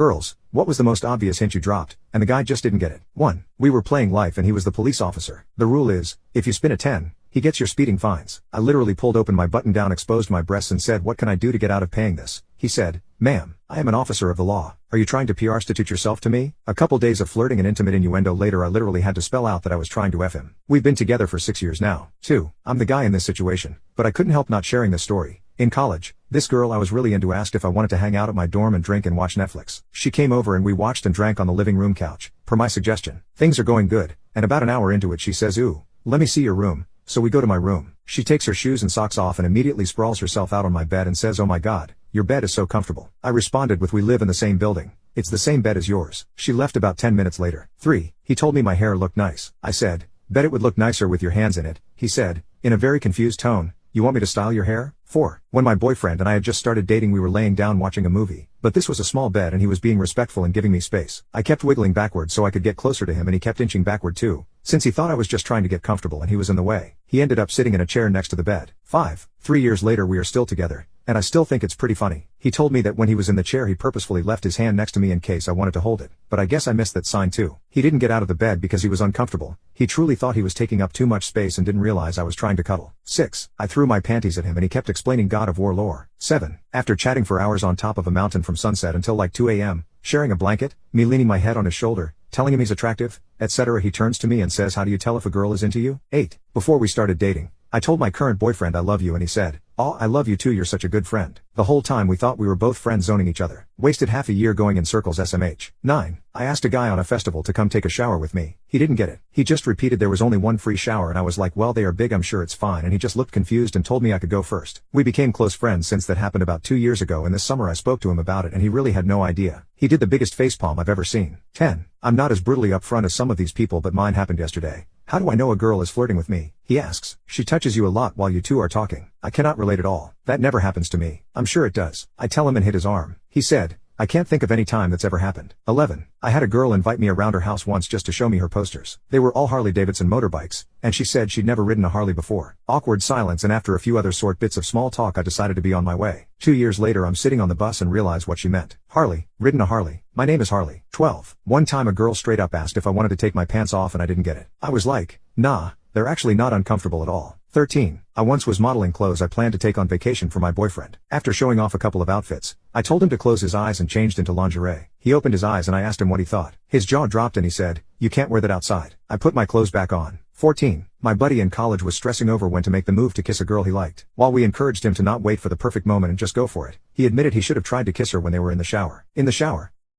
Girls, what was the most obvious hint you dropped, and the guy just didn't get it? 1. We were playing life and he was the police officer. The rule is, if you spin a 10, he gets your speeding fines. I literally pulled open my button down, exposed my breasts and said, what can I do to get out of paying this? He said, ma'am, I am an officer of the law. Are you trying to prostitute yourself to me? A couple days of flirting and intimate innuendo later, I literally had to spell out that I was trying to F him. We've been together for 6 years now. 2. I'm the guy in this situation, but I couldn't help not sharing this story. In college, this girl I was really into asked if I wanted to hang out at my dorm and drink and watch Netflix. She came over and we watched and drank on the living room couch, per my suggestion. Things are going good, and about an hour into it she says, ooh, let me see your room. So we go to my room. She takes her shoes and socks off and immediately sprawls herself out on my bed and says, oh my god, your bed is so comfortable. I responded with, we live in the same building. It's the same bed as yours. She left about 10 minutes later. 3. He told me my hair looked nice. I said, bet it would look nicer with your hands in it. He said, in a very confused tone, you want me to style your hair? 4. When my boyfriend and I had just started dating, we were laying down watching a movie, but this was a small bed and he was being respectful and giving me space. I kept wiggling backward so I could get closer to him and he kept inching backward too, since he thought I was just trying to get comfortable and he was in the way. He ended up sitting in a chair next to the bed. 5. 3 years later we are still together, and I still think it's pretty funny. He told me that when he was in the chair he purposefully left his hand next to me in case I wanted to hold it, but I guess I missed that sign too. He didn't get out of the bed because he was uncomfortable. He truly thought he was taking up too much space and didn't realize I was trying to cuddle. 6. I threw my panties at him and he kept explaining God of War lore. 7. After chatting for hours on top of a mountain from sunset until like 2 a.m., sharing a blanket, me leaning my head on his shoulder, telling him he's attractive, etc., he turns to me and says, how do you tell if a girl is into you? 8. Before we started dating, I told my current boyfriend I love you and he said, oh, I love you too, you're such a good friend. The whole time we thought we were both friend zoning each other. Wasted half a year going in circles SMH. 9. I asked a guy on a festival to come take a shower with me. He didn't get it. He just repeated there was only one free shower and I was like, well, they are big, I'm sure it's fine, and he just looked confused and told me I could go first. We became close friends since that happened about 2 years ago, and this summer I spoke to him about it and he really had no idea. He did the biggest facepalm I've ever seen. 10. I'm not as brutally upfront as some of these people, but mine happened yesterday. How do I know a girl is flirting with me? He asks. She touches you a lot while you two are talking. I cannot relate at all. That never happens to me. I'm sure it does. I tell him and hit his arm. He said, I can't think of any time that's ever happened. 11. I had a girl invite me around her house once just to show me her posters. They were all Harley-Davidson motorbikes, and she said she'd never ridden a Harley before. Awkward silence, and after a few other bits of small talk I decided to be on my way. 2 years later I'm sitting on the bus and realize what she meant. Harley, ridden a Harley. My name is Harley. 12. One time a girl straight up asked if I wanted to take my pants off and I didn't get it. I was like, nah, they're actually not uncomfortable at all. 13. I once was modeling clothes I planned to take on vacation for my boyfriend. After showing off a couple of outfits, I told him to close his eyes and changed into lingerie. He opened his eyes and I asked him what he thought. His jaw dropped and he said, you can't wear that outside. I put my clothes back on. 14. My buddy in college was stressing over when to make the move to kiss a girl he liked. While we encouraged him to not wait for the perfect moment and just go for it, he admitted he should have tried to kiss her when they were in the shower. In the shower,